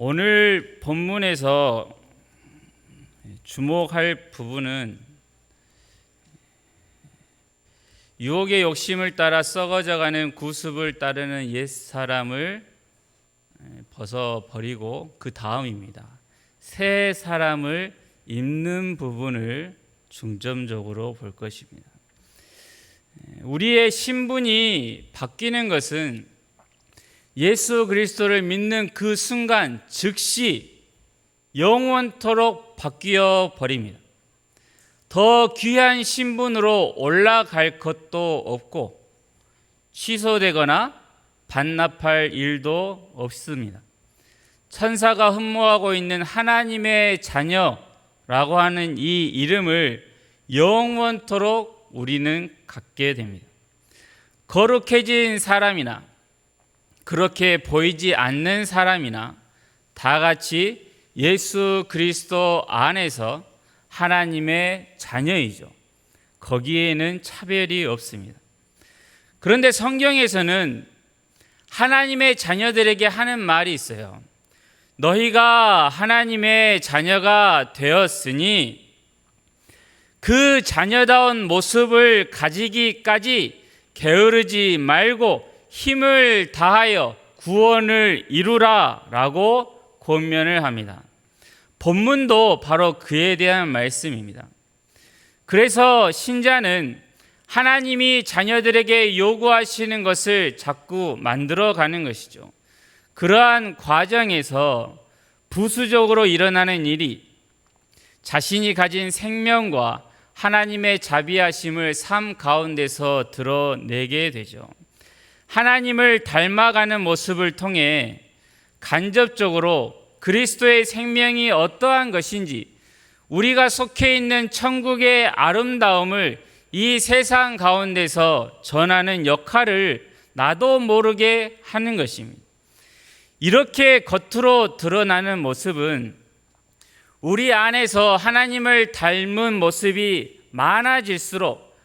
오늘 본문에서 주목할 부분은 유혹의 욕심을 따라 썩어져가는 구습을 따르는 옛사람을 벗어버리고 그 다음입니다. 새 사람을 입는 부분을 중점적으로 볼 것입니다. 우리의 신분이 바뀌는 것은 예수 그리스도를 믿는 그 순간 즉시 영원토록 바뀌어 버립니다. 더 귀한 신분으로 올라갈 것도 없고 취소되거나 반납할 일도 없습니다. 천사가 흠모하고 있는 하나님의 자녀라고 하는 이 이름을 영원토록 우리는 갖게 됩니다. 거룩해진 사람이나 그렇게 보이지 않는 사람이나 다 같이 예수 그리스도 안에서 하나님의 자녀이죠. 거기에는 차별이 없습니다. 그런데 성경에서는 하나님의 자녀들에게 하는 말이 있어요. 너희가 하나님의 자녀가 되었으니 그 자녀다운 모습을 가지기까지 게으르지 말고 힘을 다하여 구원을 이루라 라고 권면을 합니다. 본문도 바로 그에 대한 말씀입니다. 그래서 신자는 하나님이 자녀들에게 요구하시는 것을 자꾸 만들어가는 것이죠. 그러한 과정에서 부수적으로 일어나는 일이 자신이 가진 생명과 하나님의 자비하심을 삶 가운데서 드러내게 되죠. 하나님을 닮아가는 모습을 통해 간접적으로 그리스도의 생명이 어떠한 것인지 우리가 속해 있는 천국의 아름다움을 이 세상 가운데서 전하는 역할을 나도 모르게 하는 것입니다. 이렇게 겉으로 드러나는 모습은 우리 안에서 하나님을 닮은 모습이 많아질수록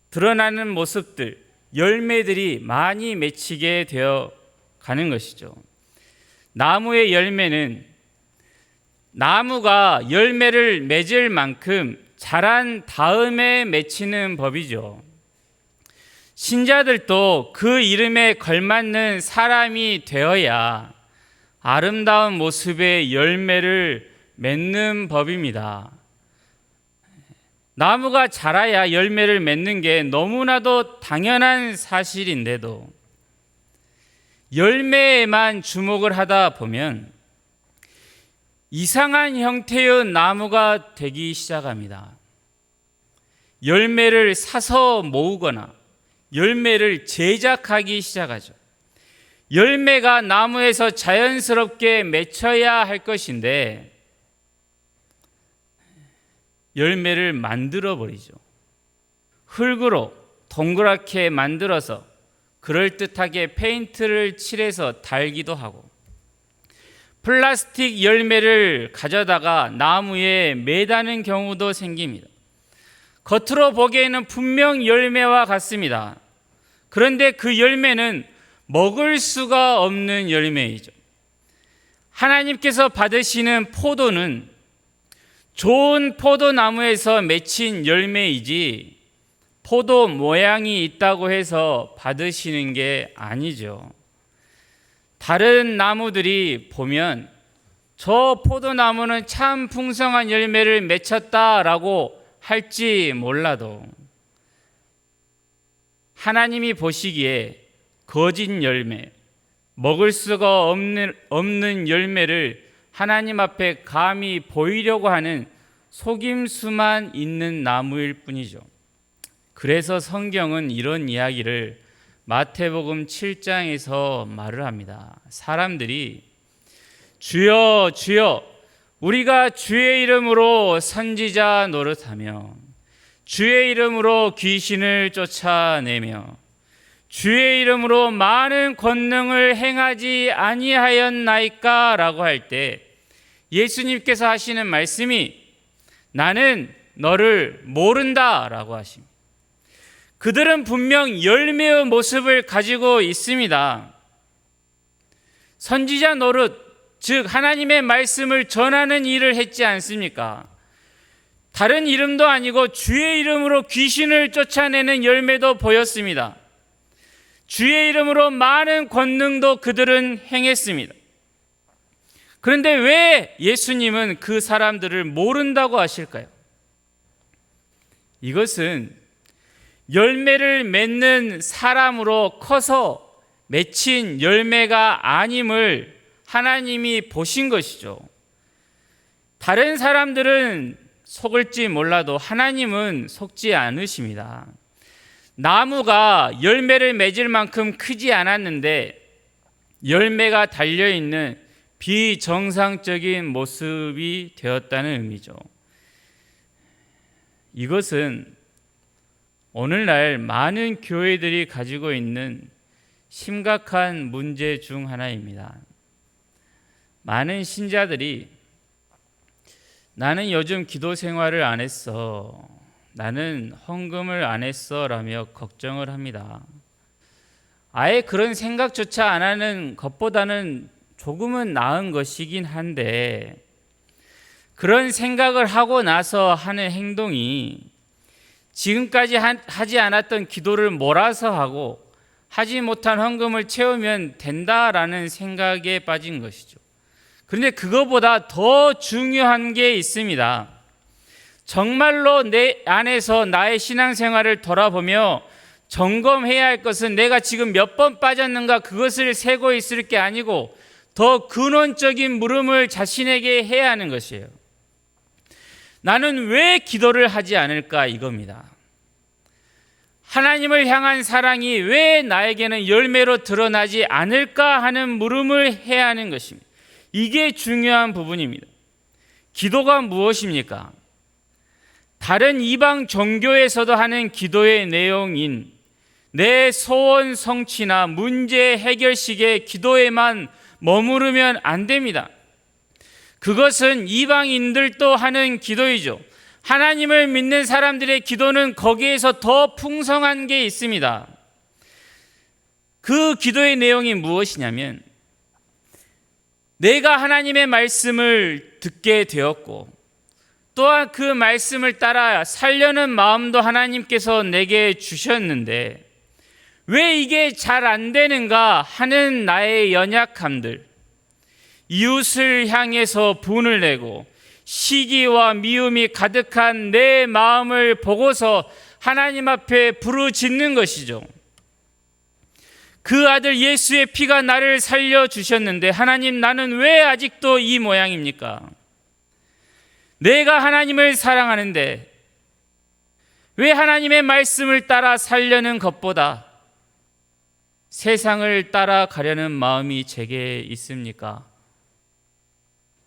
드러나는 모습들, 열매들이 많이 맺히게 되어 가는 것이죠. 나무의 열매는 나무가 열매를 맺을 만큼 자란 다음에 맺히는 법이죠. 신자들도 그 이름에 걸맞는 사람이 되어야 아름다운 모습의 열매를 맺는 법입니다. 나무가 자라야 열매를 맺는 게 너무나도 당연한 사실인데도 열매에만 주목을 하다 보면 이상한 형태의 나무가 되기 시작합니다. 열매를 사서 모으거나 열매를 제작하기 시작하죠. 열매가 나무에서 자연스럽게 맺혀야 할 것인데 열매를 만들어 버리죠. 흙으로 동그랗게 만들어서 그럴듯하게 페인트를 칠해서 달기도 하고 플라스틱 열매를 가져다가 나무에 매다는 경우도 생깁니다. 겉으로 보기에는 분명 열매와 같습니다. 그런데 그 열매는 먹을 수가 없는 열매이죠. 하나님께서 받으시는 포도는 좋은 포도나무에서 맺힌 열매이지 포도 모양이 있다고 해서 받으시는 게 아니죠. 다른 나무들이 보면 저 포도나무는 참 풍성한 열매를 맺혔다라고 할지 몰라도 하나님이 보시기에 거짓 열매, 먹을 수가 없는 열매를 하나님 앞에 감히 보이려고 하는 속임수만 있는 나무일 뿐이죠. 그래서 성경은 이런 이야기를 마태복음 7장에서 말을 합니다. 사람들이 주여 주여 우리가 주의 이름으로 선지자 노릇하며 주의 이름으로 귀신을 쫓아내며 주의 이름으로 많은 권능을 행하지 아니하였나이까? 라고 할 때 예수님께서 하시는 말씀이 나는 너를 모른다 라고 하십니다. 그들은 분명 열매의 모습을 가지고 있습니다. 선지자 노릇, 즉 하나님의 말씀을 전하는 일을 했지 않습니까? 다른 이름도 아니고 주의 이름으로 귀신을 쫓아내는 열매도 보였습니다. 주의 이름으로 많은 권능도 그들은 행했습니다. 그런데 왜 예수님은 그 사람들을 모른다고 하실까요? 이것은 열매를 맺는 사람으로 커서 맺힌 열매가 아님을 하나님이 보신 것이죠. 다른 사람들은 속을지 몰라도 하나님은 속지 않으십니다. 나무가 열매를 맺을 만큼 크지 않았는데 열매가 달려있는 비정상적인 모습이 되었다는 의미죠. 이것은 오늘날 많은 교회들이 가지고 있는 심각한 문제 중 하나입니다. 많은 신자들이 나는 요즘 기도 생활을 안 했어, 나는 헌금을 안 했어 라며 걱정을 합니다. 아예 그런 생각조차 안 하는 것보다는 조금은 나은 것이긴 한데 그런 생각을 하고 나서 하는 행동이 지금까지 하지 않았던 기도를 몰아서 하고 하지 못한 헌금을 채우면 된다라는 생각에 빠진 것이죠. 그런데 그거보다 더 중요한 게 있습니다. 정말로 내 안에서 나의 신앙생활을 돌아보며 점검해야 할 것은 내가 지금 몇 번 빠졌는가 그것을 세고 있을 게 아니고 더 근원적인 물음을 자신에게 해야 하는 것이에요. 나는 왜 기도를 하지 않을까 이겁니다. 하나님을 향한 사랑이 왜 나에게는 열매로 드러나지 않을까 하는 물음을 해야 하는 것입니다. 이게 중요한 부분입니다. 기도가 무엇입니까? 다른 이방 종교에서도 하는 기도의 내용인 내 소원 성취나 문제 해결식의 기도에만 머무르면 안 됩니다. 그것은 이방인들도 하는 기도이죠. 하나님을 믿는 사람들의 기도는 거기에서 더 풍성한 게 있습니다. 그 기도의 내용이 무엇이냐면 내가 하나님의 말씀을 듣게 되었고 또한 그 말씀을 따라 살려는 마음도 하나님께서 내게 주셨는데 왜 이게 잘 안 되는가 하는 나의 연약함들, 이웃을 향해서 분을 내고 시기와 미움이 가득한 내 마음을 보고서 하나님 앞에 부르짖는 것이죠. 그 아들 예수의 피가 나를 살려주셨는데 하나님, 나는 왜 아직도 이 모양입니까? 내가 하나님을 사랑하는데 왜 하나님의 말씀을 따라 살려는 것보다 세상을 따라가려는 마음이 제게 있습니까?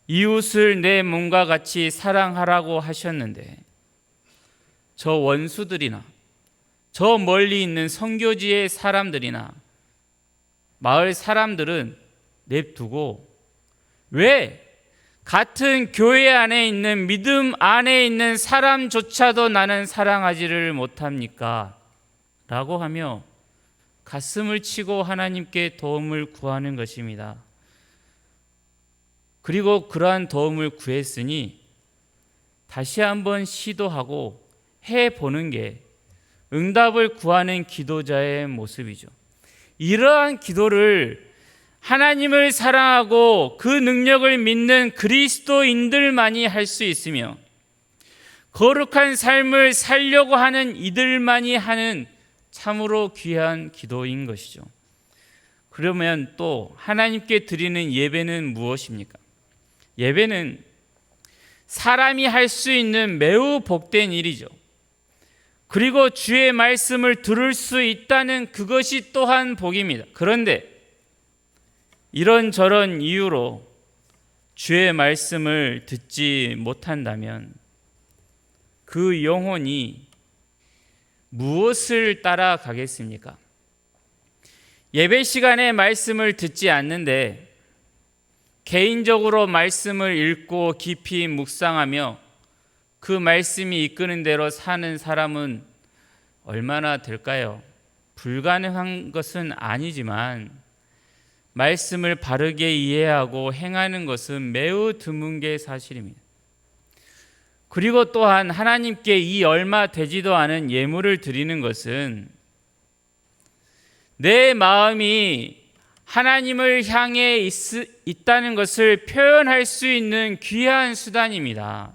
이웃을 내 몸과 같이 사랑하라고 하셨는데 저 원수들이나 저 멀리 있는 선교지의 사람들이나 마을 사람들은 냅두고 왜 같은 교회 안에 있는 믿음 안에 있는 사람조차도 나는 사랑하지를 못합니까? 라고 하며 가슴을 치고 하나님께 도움을 구하는 것입니다. 그리고 그러한 도움을 구했으니 다시 한번 시도하고 해보는 게 응답을 구하는 기도자의 모습이죠. 이러한 기도를 하나님을 사랑하고 그 능력을 믿는 그리스도인들만이 할 수 있으며 거룩한 삶을 살려고 하는 이들만이 하는 참으로 귀한 기도인 것이죠. 그러면 또 하나님께 드리는 예배는 무엇입니까? 예배는 사람이 할 수 있는 매우 복된 일이죠. 그리고 주의 말씀을 들을 수 있다는 그것이 또한 복입니다. 그런데 이런저런 이유로 주의 말씀을 듣지 못한다면 그 영혼이 무엇을 따라가겠습니까? 예배 시간에 말씀을 듣지 않는데 개인적으로 말씀을 읽고 깊이 묵상하며 그 말씀이 이끄는 대로 사는 사람은 얼마나 될까요? 불가능한 것은 아니지만 말씀을 바르게 이해하고 행하는 것은 매우 드문 게 사실입니다. 그리고 또한 하나님께 이 얼마 되지도 않은 예물을 드리는 것은 내 마음이 하나님을 향해 있다는 것을 표현할 수 있는 귀한 수단입니다.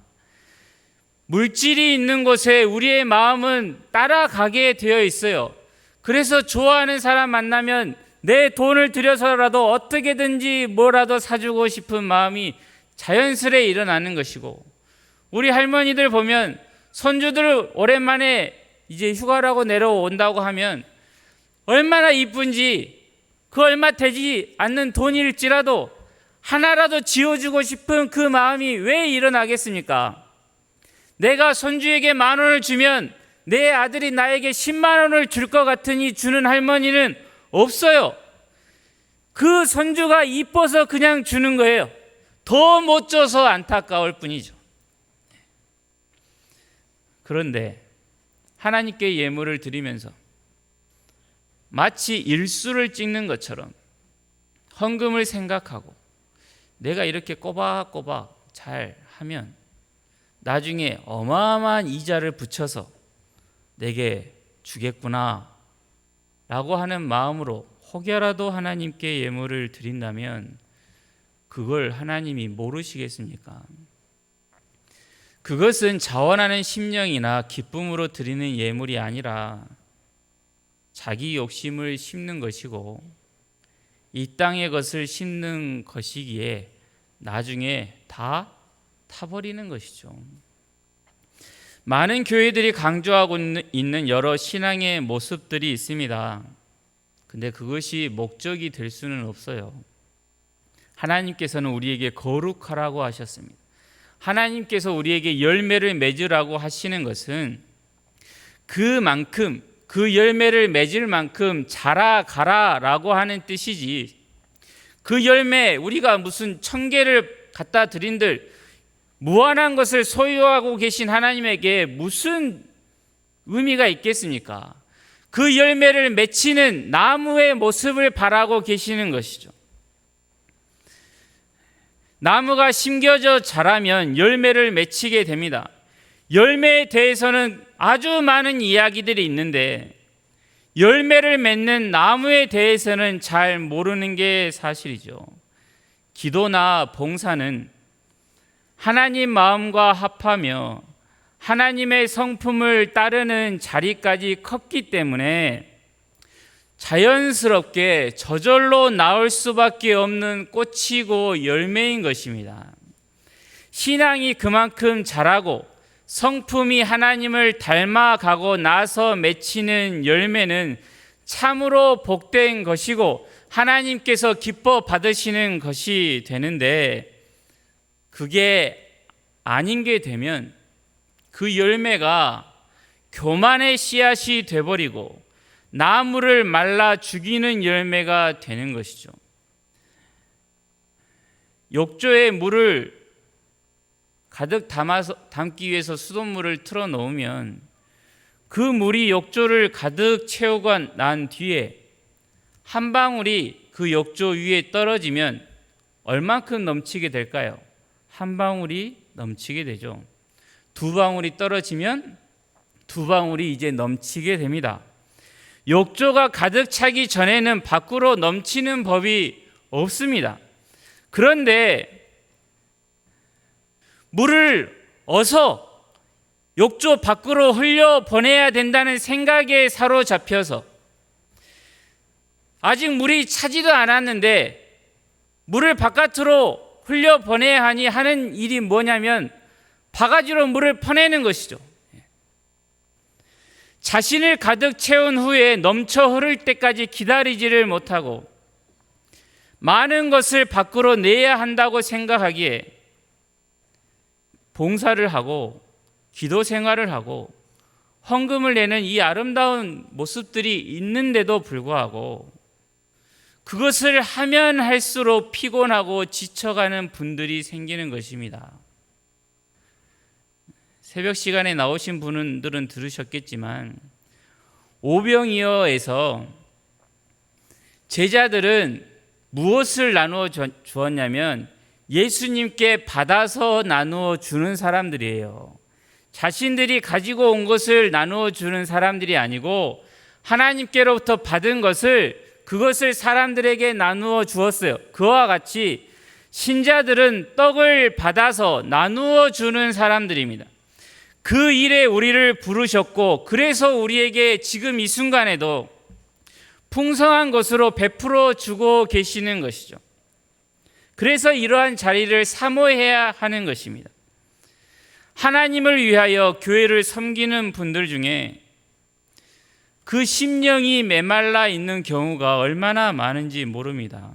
물질이 있는 곳에 우리의 마음은 따라가게 되어 있어요. 그래서 좋아하는 사람 만나면 내 돈을 들여서라도 어떻게든지 뭐라도 사주고 싶은 마음이 자연스레 일어나는 것이고, 우리 할머니들 보면 손주들 오랜만에 이제 휴가라고 내려온다고 하면 얼마나 이쁜지, 그 얼마 되지 않는 돈일지라도 하나라도 지어주고 싶은 그 마음이 왜 일어나겠습니까? 내가 손주에게 10,000원을 주면 내 아들이 나에게 10만 원을 줄 것 같으니 주는 할머니는 없어요. 그 손주가 이뻐서 그냥 주는 거예요. 더 못 줘서 안타까울 뿐이죠. 그런데 하나님께 예물을 드리면서 마치 일수를 찍는 것처럼 헌금을 생각하고 내가 이렇게 꼬박꼬박 잘 하면 나중에 어마어마한 이자를 붙여서 내게 주겠구나 라고 하는 마음으로 혹여라도 하나님께 예물을 드린다면 그걸 하나님이 모르시겠습니까? 그것은 자원하는 심령이나 기쁨으로 드리는 예물이 아니라 자기 욕심을 심는 것이고 이 땅의 것을 심는 것이기에 나중에 다 타버리는 것이죠. 많은 교회들이 강조하고 있는 여러 신앙의 모습들이 있습니다. 근데 그것이 목적이 될 수는 없어요. 하나님께서는 우리에게 거룩하라고 하셨습니다. 하나님께서 우리에게 열매를 맺으라고 하시는 것은 그만큼 그 열매를 맺을 만큼 자라가라라고 하는 뜻이지, 그 열매 우리가 무슨 1,000개를 갖다 드린들 무한한 것을 소유하고 계신 하나님에게 무슨 의미가 있겠습니까? 그 열매를 맺히는 나무의 모습을 바라고 계시는 것이죠. 나무가 심겨져 자라면 열매를 맺히게 됩니다. 열매에 대해서는 아주 많은 이야기들이 있는데 열매를 맺는 나무에 대해서는 잘 모르는 게 사실이죠. 기도나 봉사는 하나님 마음과 합하며 하나님의 성품을 따르는 자리까지 컸기 때문에 자연스럽게 저절로 나올 수밖에 없는 꽃이고 열매인 것입니다. 신앙이 그만큼 자라고 성품이 하나님을 닮아가고 나서 맺히는 열매는 참으로 복된 것이고 하나님께서 기뻐 받으시는 것이 되는데, 그게 아닌 게 되면 그 열매가 교만의 씨앗이 돼버리고 나무를 말라 죽이는 열매가 되는 것이죠. 욕조에 물을 가득 담기 위해서 수돗물을 틀어 놓으면 그 물이 욕조를 가득 채우고 난 뒤에 한 방울이 그 욕조 위에 떨어지면 얼만큼 넘치게 될까요? 한 방울이 넘치게 되죠. 2방울이 떨어지면 2방울이 이제 넘치게 됩니다. 욕조가 가득 차기 전에는 밖으로 넘치는 법이 없습니다. 그런데 물을 어서 욕조 밖으로 흘려보내야 된다는 생각에 사로잡혀서 아직 물이 차지도 않았는데 물을 바깥으로 흘려보내야 하니 하는 일이 뭐냐면 바가지로 물을 퍼내는 것이죠. 자신을 가득 채운 후에 넘쳐 흐를 때까지 기다리지를 못하고 많은 것을 밖으로 내야 한다고 생각하기에 봉사를 하고 기도 생활을 하고 헌금을 내는 이 아름다운 모습들이 있는데도 불구하고 그것을 하면 할수록 피곤하고 지쳐가는 분들이 생기는 것입니다. 새벽 시간에 나오신 분들은 들으셨겠지만 오병이어에서 제자들은 무엇을 나누어 주었냐면 예수님께 받아서 나누어 주는 사람들이에요. 자신들이 가지고 온 것을 나누어 주는 사람들이 아니고 하나님께로부터 받은 그것을 사람들에게 나누어 주었어요. 그와 같이 신자들은 떡을 받아서 나누어 주는 사람들입니다. 그 일에 우리를 부르셨고, 그래서 우리에게 지금 이 순간에도 풍성한 것으로 베풀어 주고 계시는 것이죠. 그래서 이러한 자리를 사모해야 하는 것입니다. 하나님을 위하여 교회를 섬기는 분들 중에 그 심령이 메말라 있는 경우가 얼마나 많은지 모릅니다.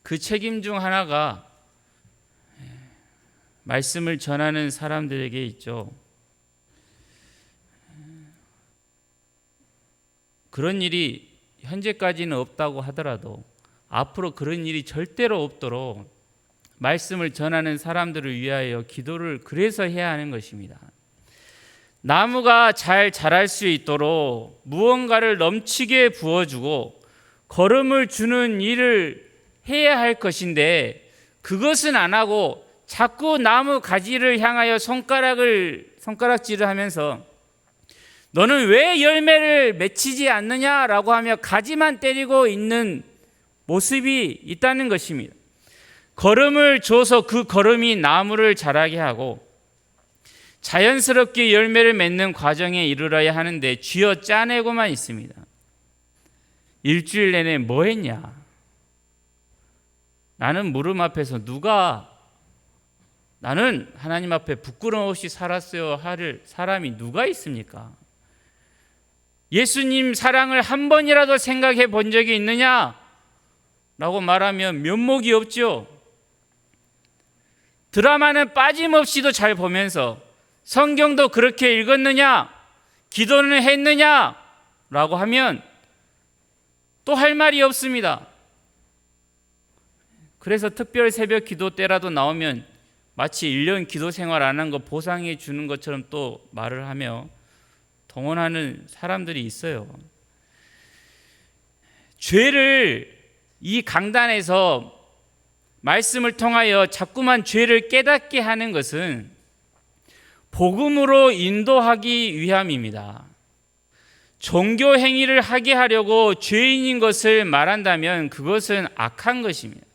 그 책임 중 하나가 말씀을 전하는 사람들에게 있죠. 그런 일이 현재까지는 없다고 하더라도 앞으로 그런 일이 절대로 없도록 말씀을 전하는 사람들을 위하여 기도를 그래서 해야 하는 것입니다. 나무가 잘 자랄 수 있도록 무언가를 넘치게 부어주고 거름을 주는 일을 해야 할 것인데, 그것은 안 하고 자꾸 나무 가지를 향하여 손가락질을 하면서 너는 왜 열매를 맺히지 않느냐라고 하며 가지만 때리고 있는 모습이 있다는 것입니다. 거름을 줘서 그 거름이 나무를 자라게 하고 자연스럽게 열매를 맺는 과정에 이르러야 하는데 쥐어 짜내고만 있습니다. 일주일 내내 뭐 했냐? 나는 무릎 앞에서 나는 하나님 앞에 부끄러움 없이 살았어요 할 사람이 누가 있습니까? 예수님 사랑을 한 번이라도 생각해 본 적이 있느냐? 라고 말하면 면목이 없죠. 드라마는 빠짐없이도 잘 보면서 성경도 그렇게 읽었느냐? 기도는 했느냐? 라고 하면 또 할 말이 없습니다. 그래서 특별 새벽 기도 때라도 나오면 마치 1년 기도 생활 안 한 거 보상해 주는 것처럼 또 말을 하며 동원하는 사람들이 있어요. 죄를 이 강단에서 말씀을 통하여 자꾸만 죄를 깨닫게 하는 것은 복음으로 인도하기 위함입니다. 종교 행위를 하게 하려고 죄인인 것을 말한다면 그것은 악한 것입니다.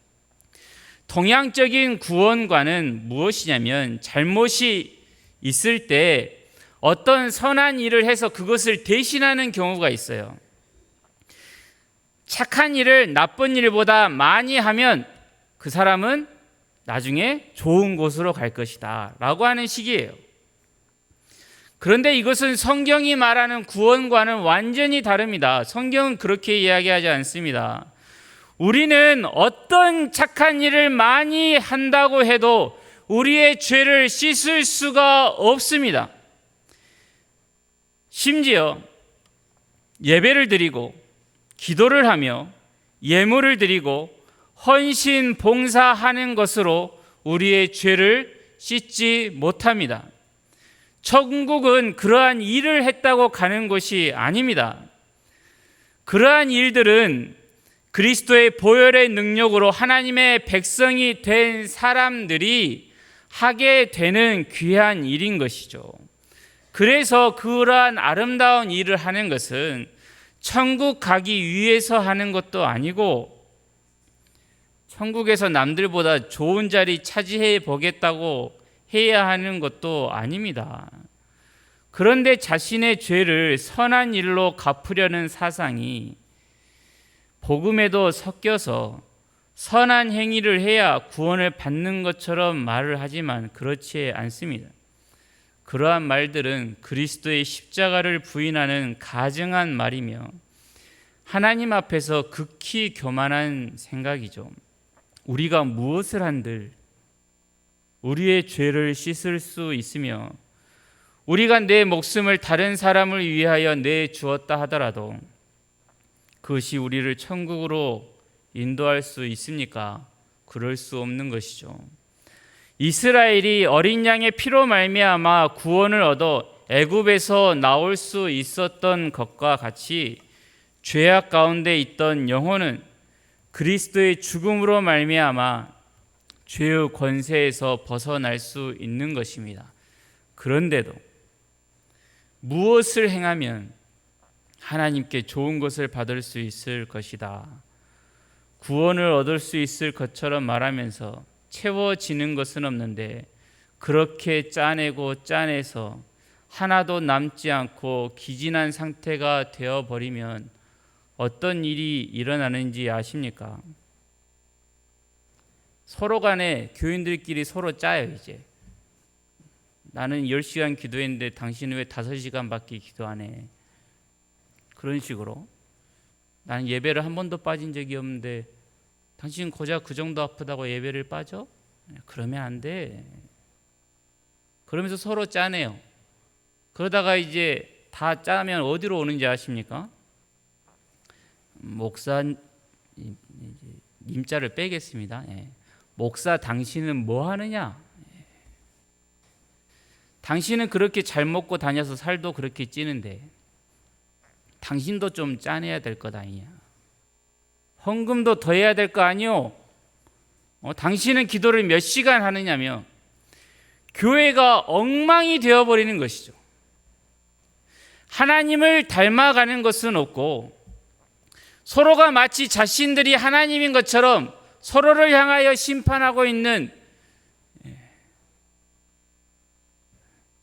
동양적인 구원관은 무엇이냐면 잘못이 있을 때 어떤 선한 일을 해서 그것을 대신하는 경우가 있어요. 착한 일을 나쁜 일보다 많이 하면 그 사람은 나중에 좋은 곳으로 갈 것이다 라고 하는 식이에요. 그런데 이것은 성경이 말하는 구원과는 완전히 다릅니다. 성경은 그렇게 이야기하지 않습니다. 우리는 어떤 착한 일을 많이 한다고 해도 우리의 죄를 씻을 수가 없습니다. 심지어 예배를 드리고 기도를 하며 예물을 드리고 헌신 봉사하는 것으로 우리의 죄를 씻지 못합니다. 천국은 그러한 일을 했다고 가는 것이 아닙니다. 그러한 일들은 그리스도의 보혈의 능력으로 하나님의 백성이 된 사람들이 하게 되는 귀한 일인 것이죠. 그래서 그러한 아름다운 일을 하는 것은 천국 가기 위해서 하는 것도 아니고 천국에서 남들보다 좋은 자리 차지해 보겠다고 해야 하는 것도 아닙니다. 그런데 자신의 죄를 선한 일로 갚으려는 사상이 복음에도 섞여서 선한 행위를 해야 구원을 받는 것처럼 말을 하지만 그렇지 않습니다. 그러한 말들은 그리스도의 십자가를 부인하는 가증한 말이며 하나님 앞에서 극히 교만한 생각이죠. 우리가 무엇을 한들 우리의 죄를 씻을 수 있으며 우리가 내 목숨을 다른 사람을 위하여 내주었다 하더라도 그것이 우리를 천국으로 인도할 수 있습니까? 그럴 수 없는 것이죠. 이스라엘이 어린 양의 피로 말미암아 구원을 얻어 애굽에서 나올 수 있었던 것과 같이 죄악 가운데 있던 영혼은 그리스도의 죽음으로 말미암아 죄의 권세에서 벗어날 수 있는 것입니다. 그런데도 무엇을 행하면 하나님께 좋은 것을 받을 수 있을 것이다, 구원을 얻을 수 있을 것처럼 말하면서 채워지는 것은 없는데, 그렇게 짜내고 짜내서 하나도 남지 않고 기진한 상태가 되어버리면 어떤 일이 일어나는지 아십니까? 서로 간에 교인들끼리 서로 짜요. 이제 나는 10시간 기도했는데 당신은 왜 5시간밖에 기도 안 해? 그런 식으로. 나는 예배를 한 번도 빠진 적이 없는데 당신 고작 그 정도 아프다고 예배를 빠져? 그러면 안 돼. 그러면서 서로 짜내요. 그러다가 이제 다 짜면 어디로 오는지 아십니까? 목사 님자를 빼겠습니다. 목사, 당신은 뭐 하느냐? 당신은 그렇게 잘 먹고 다녀서 살도 그렇게 찌는데 당신도 좀 짜내야 될 것 아니냐? 헌금도 더 해야 될 거 아니요? 당신은 기도를 몇 시간 하느냐며 교회가 엉망이 되어버리는 것이죠. 하나님을 닮아가는 것은 없고 서로가 마치 자신들이 하나님인 것처럼 서로를 향하여 심판하고 있는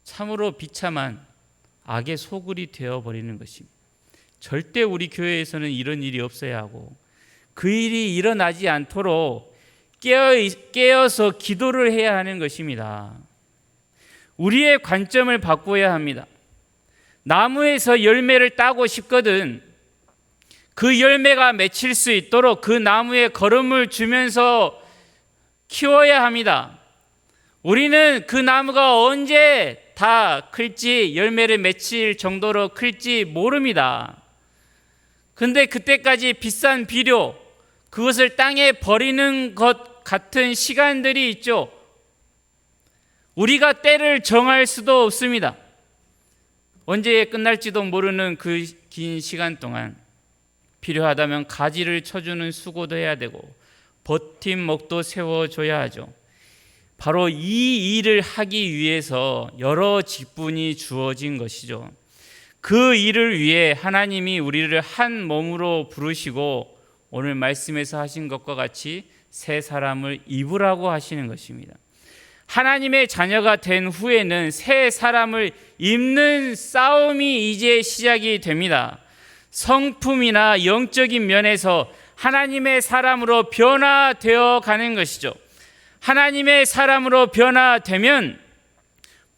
참으로 비참한 악의 소굴이 되어버리는 것입니다. 절대 우리 교회에서는 이런 일이 없어야 하고 그 일이 일어나지 않도록 깨어서 기도를 해야 하는 것입니다. 우리의 관점을 바꿔야 합니다. 나무에서 열매를 따고 싶거든 그 열매가 맺힐 수 있도록 그 나무에 거름을 주면서 키워야 합니다. 우리는 그 나무가 언제 다 클지, 열매를 맺힐 정도로 클지 모릅니다. 근데 그때까지 비싼 비료, 그것을 땅에 버리는 것 같은 시간들이 있죠. 우리가 때를 정할 수도 없습니다. 언제 끝날지도 모르는 그 긴 시간 동안 필요하다면 가지를 쳐주는 수고도 해야 되고 버팀목도 세워줘야 하죠. 바로 이 일을 하기 위해서 여러 직분이 주어진 것이죠. 그 일을 위해 하나님이 우리를 한 몸으로 부르시고 오늘 말씀에서 하신 것과 같이 새 사람을 입으라고 하시는 것입니다. 하나님의 자녀가 된 후에는 새 사람을 입는 싸움이 이제 시작이 됩니다. 성품이나 영적인 면에서 하나님의 사람으로 변화되어 가는 것이죠. 하나님의 사람으로 변화되면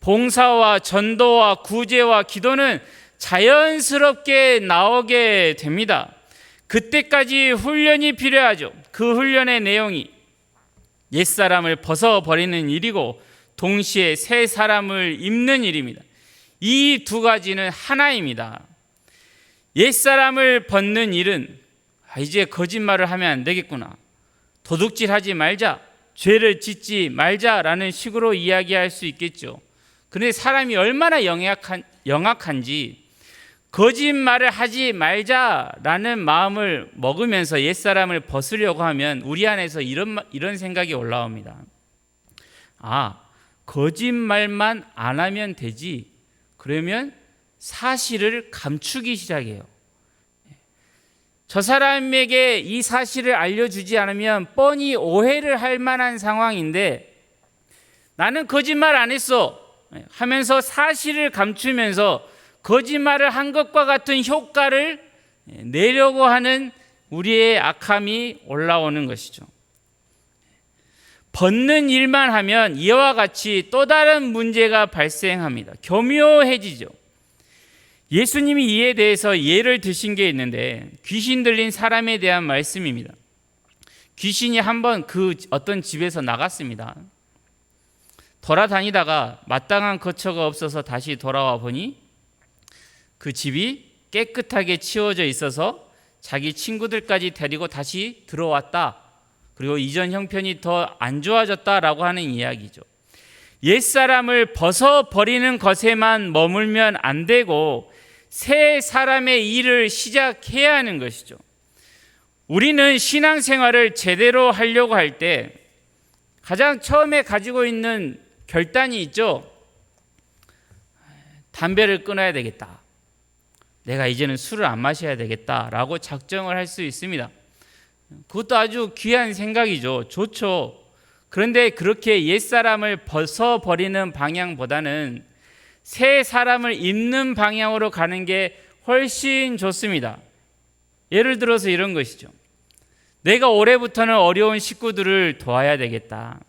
봉사와 전도와 구제와 기도는 자연스럽게 나오게 됩니다. 그때까지 훈련이 필요하죠. 그 훈련의 내용이 옛사람을 벗어버리는 일이고 동시에 새 사람을 입는 일입니다. 이 두 가지는 하나입니다. 옛사람을 벗는 일은 이제 거짓말을 하면 안 되겠구나, 도둑질하지 말자, 죄를 짓지 말자라는 식으로 이야기할 수 있겠죠. 그런데 사람이 얼마나 영악한지 거짓말을 하지 말자라는 마음을 먹으면서 옛사람을 벗으려고 하면 우리 안에서 이런 생각이 올라옵니다. 거짓말만 안 하면 되지. 그러면 사실을 감추기 시작해요. 저 사람에게 이 사실을 알려주지 않으면 뻔히 오해를 할 만한 상황인데 나는 거짓말 안 했어 하면서 사실을 감추면서 거짓말을 한 것과 같은 효과를 내려고 하는 우리의 악함이 올라오는 것이죠. 벗는 일만 하면 이와 같이 또 다른 문제가 발생합니다. 교묘해지죠. 예수님이 이에 대해서 예를 드신 게 있는데 귀신 들린 사람에 대한 말씀입니다. 귀신이 한번 그 어떤 집에서 나갔습니다. 돌아다니다가 마땅한 거처가 없어서 다시 돌아와 보니 그 집이 깨끗하게 치워져 있어서 자기 친구들까지 데리고 다시 들어왔다. 그리고 이전 형편이 더 안 좋아졌다라고 하는 이야기죠. 옛사람을 벗어버리는 것에만 머물면 안 되고 새 사람의 일을 시작해야 하는 것이죠. 우리는 신앙생활을 제대로 하려고 할 때 가장 처음에 가지고 있는 결단이 있죠. 담배를 끊어야 되겠다. 내가 이제는 술을 안 마셔야 되겠다라고 작정을 할 수 있습니다. 그것도 아주 귀한 생각이죠. 좋죠. 그런데 그렇게 옛사람을 벗어버리는 방향보다는 새 사람을 입는 방향으로 가는 게 훨씬 좋습니다. 예를 들어서 이런 것이죠. 내가 올해부터는 어려운 식구들을 도와야 되겠다.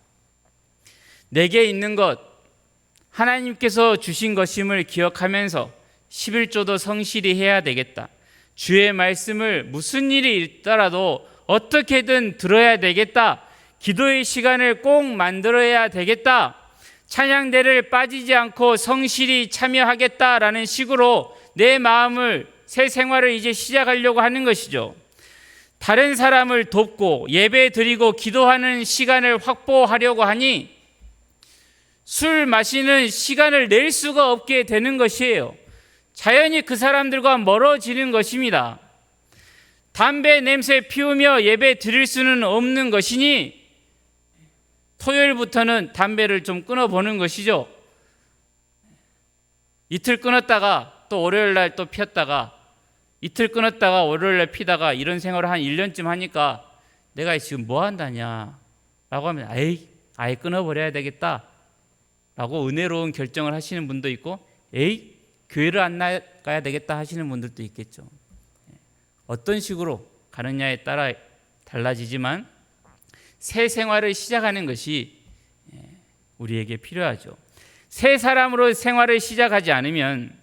내게 있는 것, 하나님께서 주신 것임을 기억하면서 11조도 성실히 해야 되겠다. 주의 말씀을 무슨 일이 있더라도 어떻게든 들어야 되겠다. 기도의 시간을 꼭 만들어야 되겠다. 찬양대를 빠지지 않고 성실히 참여하겠다라는 식으로 내 마음을, 새 생활을 이제 시작하려고 하는 것이죠. 다른 사람을 돕고 예배 드리고 기도하는 시간을 확보하려고 하니 술 마시는 시간을 낼 수가 없게 되는 것이에요. 자연히 그 사람들과 멀어지는 것입니다. 담배 냄새 피우며 예배 드릴 수는 없는 것이니 토요일부터는 담배를 좀 끊어보는 것이죠. 이틀 끊었다가 또 월요일날 또 피웠다가 이틀 끊었다가 월요일날 피다가 이런 생활을 한 1년쯤 하니까 내가 지금 뭐 한다냐 라고 하면 아예 끊어버려야 되겠다 라고 은혜로운 결정을 하시는 분도 있고 교회를 안 나가야 되겠다 하시는 분들도 있겠죠. 어떤 식으로 가느냐에 따라 달라지지만 새 생활을 시작하는 것이 우리에게 필요하죠. 새 사람으로 생활을 시작하지 않으면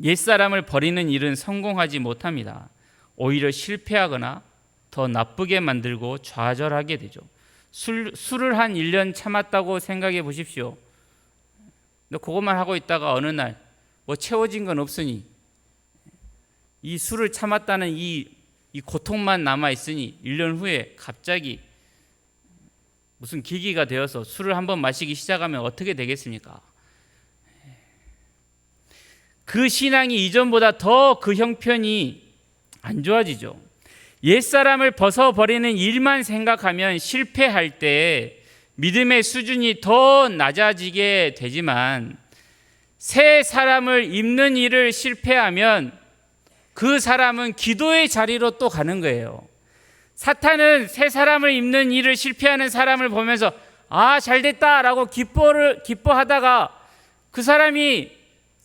옛사람을 버리는 일은 성공하지 못합니다. 오히려 실패하거나 더 나쁘게 만들고 좌절하게 되죠. 술을 한 1년 참았다고 생각해 보십시오. 근데 그것만 하고 있다가 어느 날 뭐 채워진 건 없으니 이 술을 참았다는 이 고통만 남아있으니 1년 후에 갑자기 무슨 계기가 되어서 술을 한번 마시기 시작하면 어떻게 되겠습니까? 그 신앙이 이전보다 더 그 형편이 안 좋아지죠. 옛사람을 벗어버리는 일만 생각하면 실패할 때 믿음의 수준이 더 낮아지게 되지만 새 사람을 입는 일을 실패하면 그 사람은 기도의 자리로 또 가는 거예요. 사탄은 새 사람을 입는 일을 실패하는 사람을 보면서 잘됐다라고 기뻐하다가 그 사람이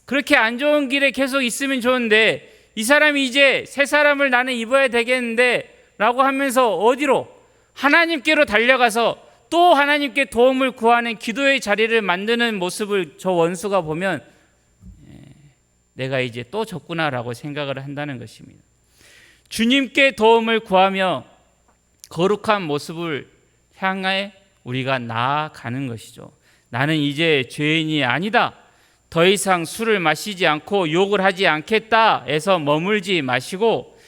그렇게 안 좋은 길에 계속 있으면 좋은데 이 사람이 이제 새 사람을 나는 입어야 되겠는데 라고 하면서 어디로? 하나님께로 달려가서 또 하나님께 도움을 구하는 기도의 자리를 만드는 모습을 저 원수가 보면 내가 이제 또 졌구나라고 생각을 한다는 것입니다. 주님께 도움을 구하며 거룩한 모습을 향해 우리가 나아가는 것이죠. 나는 이제 죄인이 아니다. 더 이상 술을 마시지 않고 욕을 하지 않겠다 해서 머물지 마시고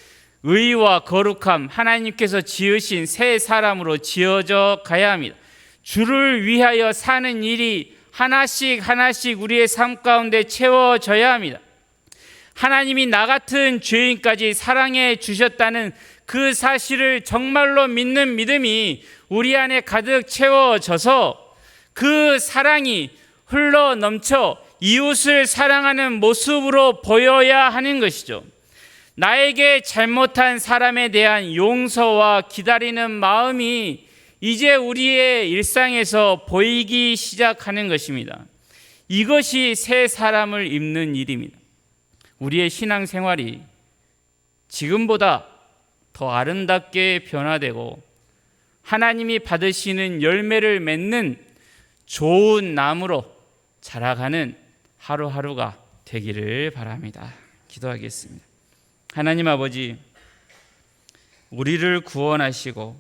의와 거룩함, 하나님께서 지으신 새 사람으로 지어져 가야 합니다. 주를 위하여 사는 일이 하나씩 우리의 삶 가운데 채워져야 합니다. 하나님이 나 같은 죄인까지 사랑해 주셨다는 그 사실을 정말로 믿는 믿음이 우리 안에 가득 채워져서 그 사랑이 흘러 넘쳐 이웃을 사랑하는 모습으로 보여야 하는 것이죠. 나에게 잘못한 사람에 대한 용서와 기다리는 마음이 이제 우리의 일상에서 보이기 시작하는 것입니다. 이것이 새 사람을 입는 일입니다. 우리의 신앙생활이 지금보다 더 아름답게 변화되고 하나님이 받으시는 열매를 맺는 좋은 나무로 자라가는 하루하루가 되기를 바랍니다. 기도하겠습니다. 하나님 아버지, 우리를 구원하시고